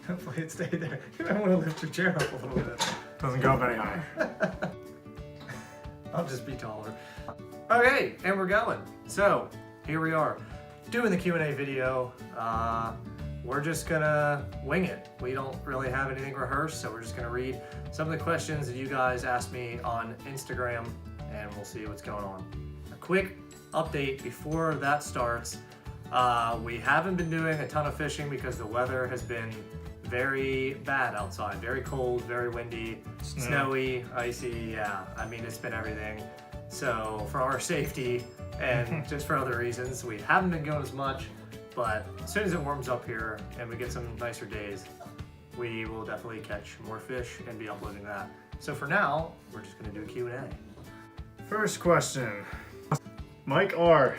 Hopefully it stayed there. You might want to lift your chair up a little bit. Doesn't go up any higher. I'll just be taller. Okay, and we're going. So, here we are, doing the Q&A video. We're just gonna wing it. We don't really have anything rehearsed, so we're just gonna read some of the questions that you guys asked me on Instagram, and we'll see what's going on. A quick update before that starts. We haven't been doing a ton of fishing because the weather has been very bad outside. Very cold, very windy, snowy, icy, yeah. I mean, it's been everything. So for our safety and just for other reasons, we haven't been going as much, but as soon as it warms up here and we get some nicer days, we will definitely catch more fish and be uploading that. So for now, we're just gonna do a Q&A. First question, Mike R.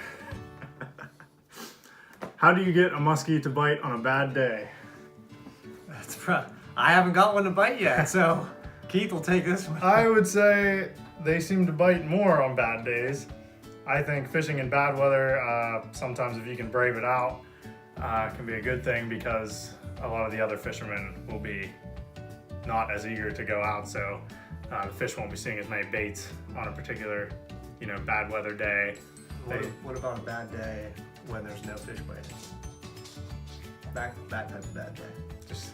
How do you get a muskie to bite on a bad day? I haven't got one to bite yet, so Keith will take this one. I would say they seem to bite more on bad days. I think fishing in bad weather, sometimes if you can brave it out, can be a good thing because a lot of the other fishermen will be not as eager to go out, so the fish won't be seeing as many baits on a particular, bad weather day. What about a bad day when there's no fish biting? That type of bad day. Just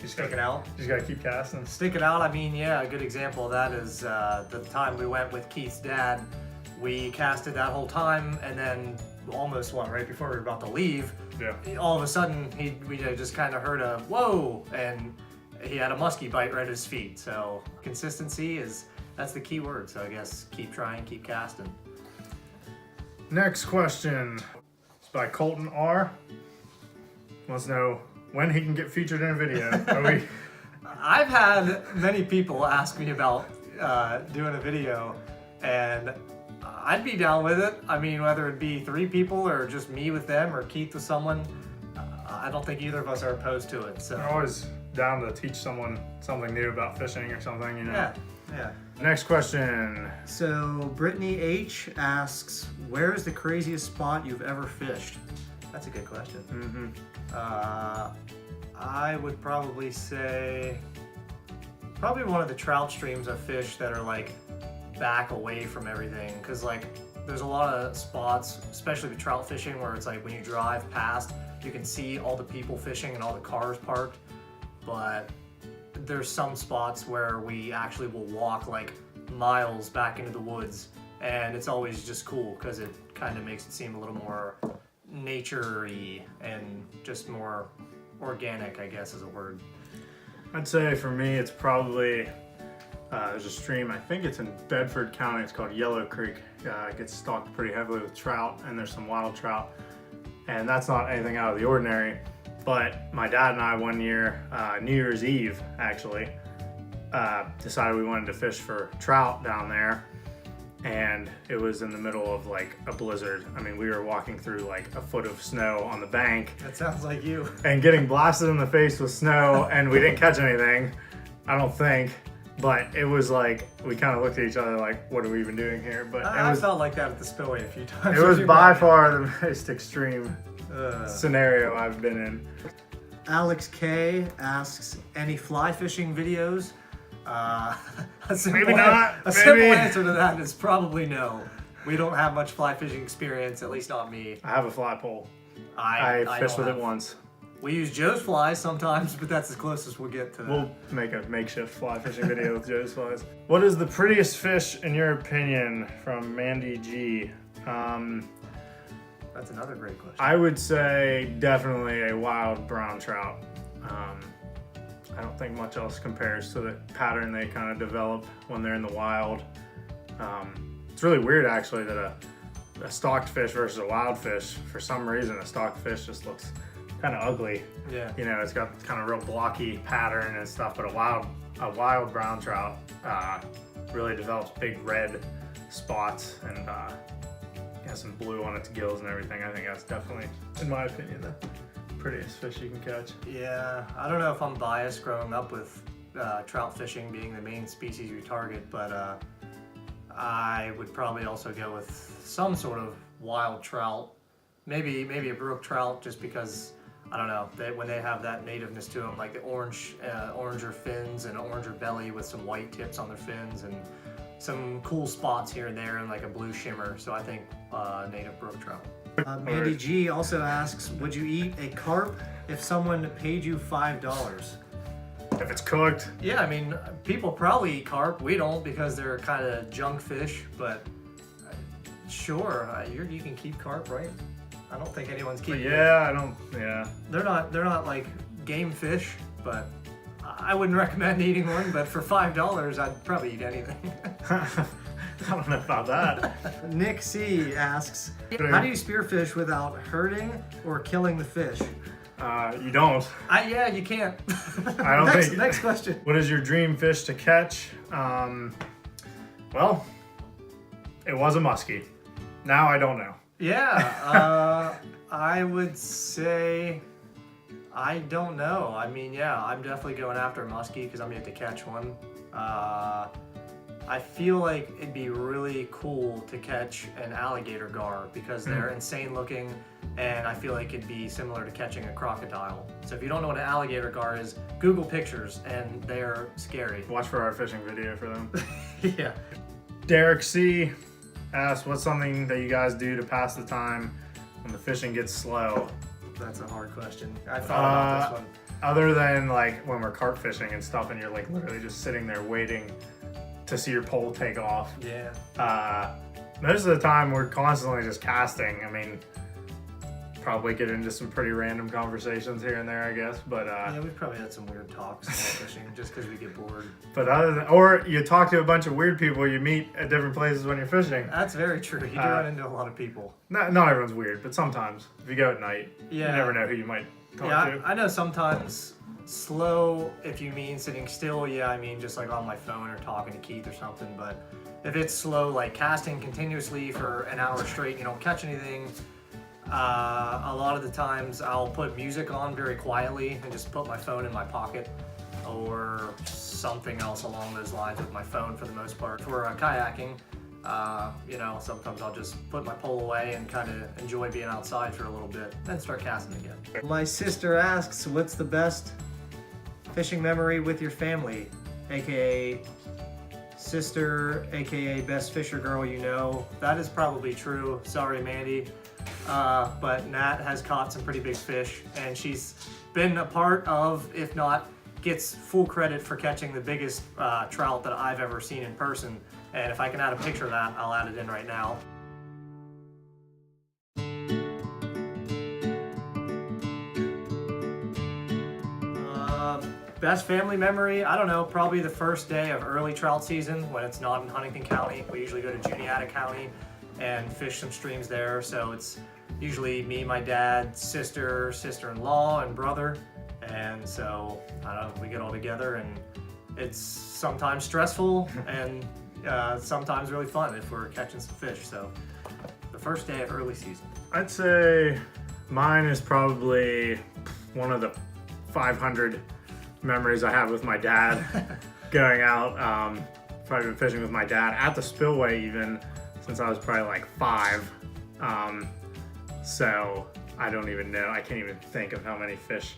Stick it out. Just gotta keep casting. Stick it out. I mean, yeah, a good example of that is the time we went with Keith's dad. We casted that whole time, and then almost right before we were about to leave, all of a sudden we just kind of heard a whoa, and he had a muskie bite right at his feet. So consistency that's the key word. So I guess keep trying, keep casting. Next question. It's by Colton R. Wants to know when he can get featured in a video. I've had many people ask me about doing a video, and I'd be down with it. I mean, whether it be 3 people or just me with them or Keith with someone, I don't think either of us are opposed to it. So I'm always down to teach someone something new about fishing or something, Yeah. Next question. So Brittany H asks, where is the craziest spot you've ever fished? That's a good question. I would probably say one of the trout streams I've fished that are like back away from everything, because like there's a lot of spots, especially with trout fishing, where it's like when you drive past you can see all the people fishing and all the cars parked, but there's some spots where we actually will walk like miles back into the woods, and it's always just cool because it kind of makes it seem a little more nature-y and just more organic, I guess is a word. I'd say for me it's probably there's a stream, I think it's in Bedford County, it's called Yellow Creek. It gets stocked pretty heavily with trout, and there's some wild trout, and that's not anything out of the ordinary. But my dad and I one year, New Year's Eve actually, decided we wanted to fish for trout down there, and it was in the middle of like a blizzard. I mean, we were walking through like a foot of snow on the bank. That sounds like you. And getting blasted in the face with snow, and we didn't catch anything, I don't think. But it was like, we kind of looked at each other like, what are we even doing here? But I felt like that at the spillway a few times. It was by far the most extreme scenario I've been in. Alex K asks, any fly fishing videos? Maybe not. A simple answer to that is probably no. We don't have much fly fishing experience, at least not me. I have a fly pole. I fished with it once. We use Joe's flies sometimes, but that's as close as we'll get to that. We'll make a makeshift fly fishing video with Joe's flies. What is the prettiest fish in your opinion? From Mandy G. That's another great question. I would say definitely a wild brown trout. I don't think much else compares to the pattern they kind of develop when they're in the wild. It's really weird actually that a stocked fish versus a wild fish, for some reason a stocked fish just looks kind of ugly. Yeah. It's got kind of real blocky pattern and stuff, but a wild brown trout really develops big red spots and has some blue on its gills and everything. I think that's definitely, in my opinion, the prettiest fish you can catch. Yeah, I don't know if I'm biased growing up with trout fishing being the main species we target, but I would probably also go with some sort of wild trout, maybe a brook trout, just because I don't know, when they have that nativeness to them, like the oranger fins and oranger belly with some white tips on their fins and some cool spots here and there and like a blue shimmer. So I think native brook trout. Mandy G also asks, would you eat a carp if someone paid you $5? If it's cooked. Yeah, I mean, people probably eat carp. We don't because they're kind of junk fish, but sure, you can keep carp, right? I don't think anyone's keeping it. Yeah. They're not like game fish, but I wouldn't recommend eating one, but for $5, I'd probably eat anything. I don't know about that. Nick C asks, how do you spearfish without hurting or killing the fish? You don't. Yeah, you can't. I don't think. Next question. What is your dream fish to catch? Well, it was a musky. Now I don't know. Yeah, I would say, I don't know. I mean, yeah, I'm definitely going after a muskie because I'm yet to catch one. I feel like it'd be really cool to catch an alligator gar because they're insane looking, and I feel like it'd be similar to catching a crocodile. So if you don't know what an alligator gar is, Google pictures, and they're scary. Watch for our fishing video for them. Yeah. Derek C asked, what's something that you guys do to pass the time when the fishing gets slow? That's a hard question. I thought about this one. Other than like when we're carp fishing and stuff and you're like literally just sitting there waiting to see your pole take off. Yeah. Most of the time we're constantly just casting. I mean, probably get into some pretty random conversations here and there, I guess. But yeah, we've probably had some weird talks while fishing just because we get bored. But or you talk to a bunch of weird people you meet at different places when you're fishing. That's very true. You do run into a lot of people. Not everyone's weird, but sometimes if you go at night, you never know who you might talk to. I know sometimes slow, if you mean sitting still, I mean just like on my phone or talking to Keith or something. But if it's slow, like casting continuously for an hour straight, you don't catch anything. A lot of the times I'll put music on very quietly and just put my phone in my pocket or something else along those lines with my phone for the most part. For kayaking, sometimes I'll just put my pole away and kind of enjoy being outside for a little bit, then start casting again. My sister asks, what's the best fishing memory with your family, aka sister, aka best fisher girl you know? That is probably true. Sorry, Mandy. But Nat has caught some pretty big fish, and she's been a part of, if not, gets full credit for catching the biggest trout that I've ever seen in person. And if I can add a picture of that, I'll add it in right now. Best family memory, I don't know, probably the first day of early trout season when it's not in Huntington County. We usually go to Juniata County and fish some streams there. So it's usually me, my dad, sister, sister-in-law, and brother. And so, I don't know, we get all together and it's sometimes stressful and sometimes really fun if we're catching some fish. So the first day of early season. I'd say mine is probably one of the 500 memories I have with my dad going out. Probably been fishing with my dad at the spillway even since I was probably like 5. So I don't even know. I can't even think of how many fish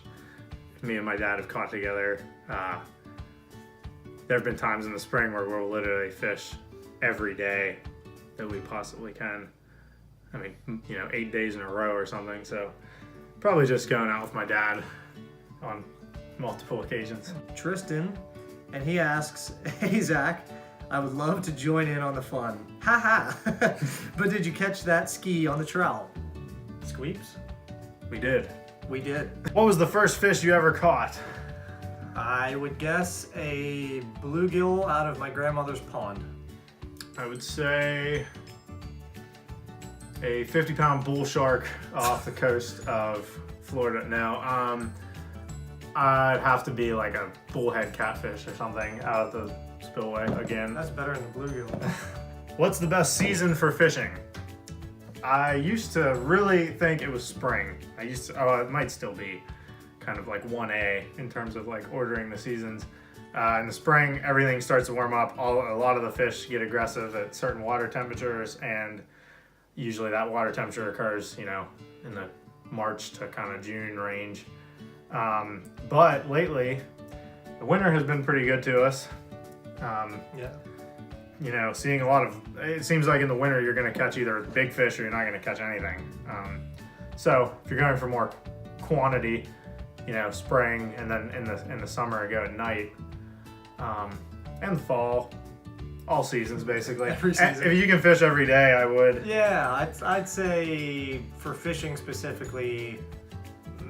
me and my dad have caught together. There have been times in the spring where we'll literally fish every day that we possibly can. I mean, 8 days in a row or something. So probably just going out with my dad on multiple occasions. Tristan, and he asks, hey Zach, I would love to join in on the fun. Haha. But did you catch that ski on the trout? Squeeps? We did. We did. What was the first fish you ever caught? I would guess a bluegill out of my grandmother's pond. I would say a 50-pound bull shark off the coast of Florida. No, I'd have to be like a bullhead catfish or something out of the spillway again. That's better than the bluegill. What's the best season for fishing? I used to really think it was spring. It might still be kind of like 1A in terms of like ordering the seasons. In the spring, everything starts to warm up. A lot of the fish get aggressive at certain water temperatures, and usually that water temperature occurs, in the March to kind of June range. But lately, the winter has been pretty good to us. Yeah. You know, seeing a lot of, it seems like in the winter you're going to catch either big fish or you're not going to catch anything. So if you're going for more quantity, you know, spring, and then in the summer I go at night, and the fall, all seasons basically. Every season. If you can fish every day, I would. Yeah, I'd say for fishing specifically,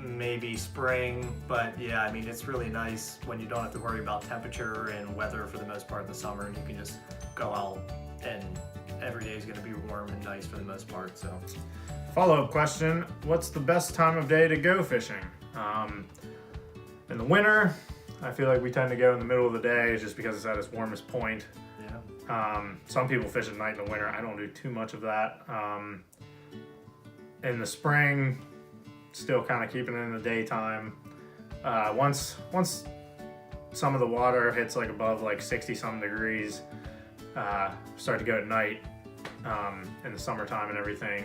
maybe spring, but yeah, I mean, it's really nice when you don't have to worry about temperature and weather for the most part in the summer, and you can just go out and every day is going to be warm and nice for the most part. So Follow-up question, what's the best time of day to go fishing? In the winter, I feel like we tend to go in the middle of the day just because it's at its warmest point. yeah, Some people fish at night in the winter. I don't do too much of that. In the spring, still kind of keeping it in the daytime. Once some of the water hits like above like 60 some degrees, start to go at night in the summertime and everything,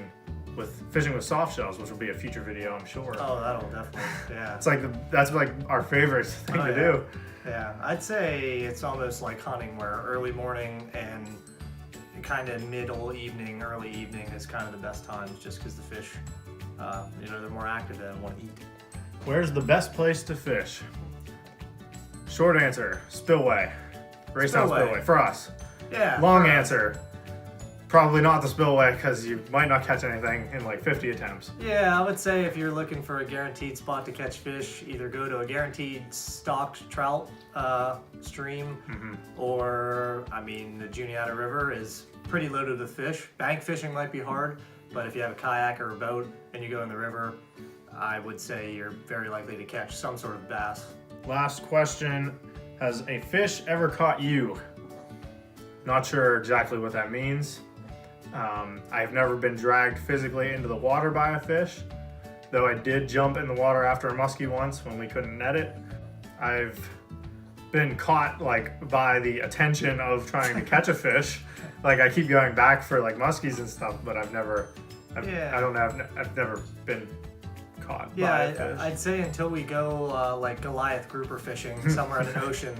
with fishing with soft shells, which will be a future video, I'm sure. oh, that'll definitely, yeah. It's like that's like our favorite thing to do. Yeah, I'd say it's almost like hunting, where early morning and kind of middle evening, early evening is kind of the best times, just because the fish, you know, they're more active and want to eat. Where's the best place to fish? Short answer, spillway. Raystown spillway for us. Yeah. Long answer, probably not the spillway, because you might not catch anything in like 50 attempts. Yeah, I would say if you're looking for a guaranteed spot to catch fish, either go to a guaranteed stocked trout stream, or, I mean, the Juniata River is pretty loaded with fish. Bank fishing might be hard, but if you have a kayak or a boat and you go in the river, I would say you're very likely to catch some sort of bass. Last question, has a fish ever caught you? Not sure exactly what that means. I've never been dragged physically into the water by a fish, though I did jump in the water after a musky once when we couldn't net it. I've been caught like by the attention of trying to catch a fish. Like I keep going back for like muskies and stuff, but I've never been caught by a fish. I'd say until we go like Goliath grouper fishing somewhere in an ocean,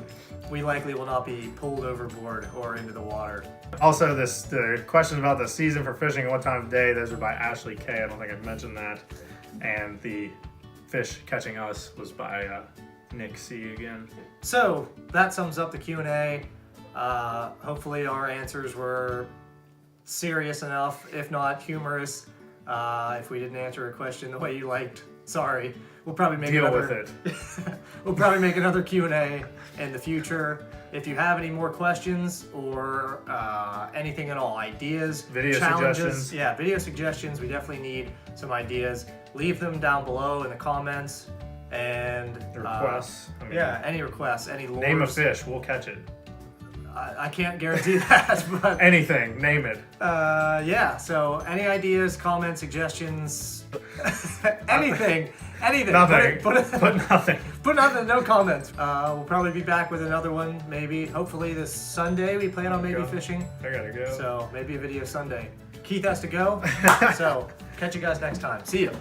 we likely will not be pulled overboard or into the water. Also, the question about the season for fishing and what time of day, those are by Ashley K. I don't think I've mentioned that. And the fish catching us was by Nick C. again. So that sums up the Q&A. Hopefully our answers were serious enough, if not humorous. If we didn't answer a question the way you liked, sorry. We'll probably make with it. We'll probably make another Q&A in the future. If you have any more questions or anything at all, ideas, video challenges, suggestions. Yeah, video suggestions. We definitely need some ideas. Leave them down below in the comments. And requests. Yeah, any requests, any lures. Name a fish, we'll catch it. I can't guarantee that, but anything, name it. yeah. So any ideas, comments, suggestions, anything. Nothing. Put nothing. Put nothing. No comments. We'll probably be back with another one. Maybe, hopefully this Sunday. We plan on maybe fishing. I gotta go. So maybe a video Sunday. Keith has to go. So catch you guys next time. See you.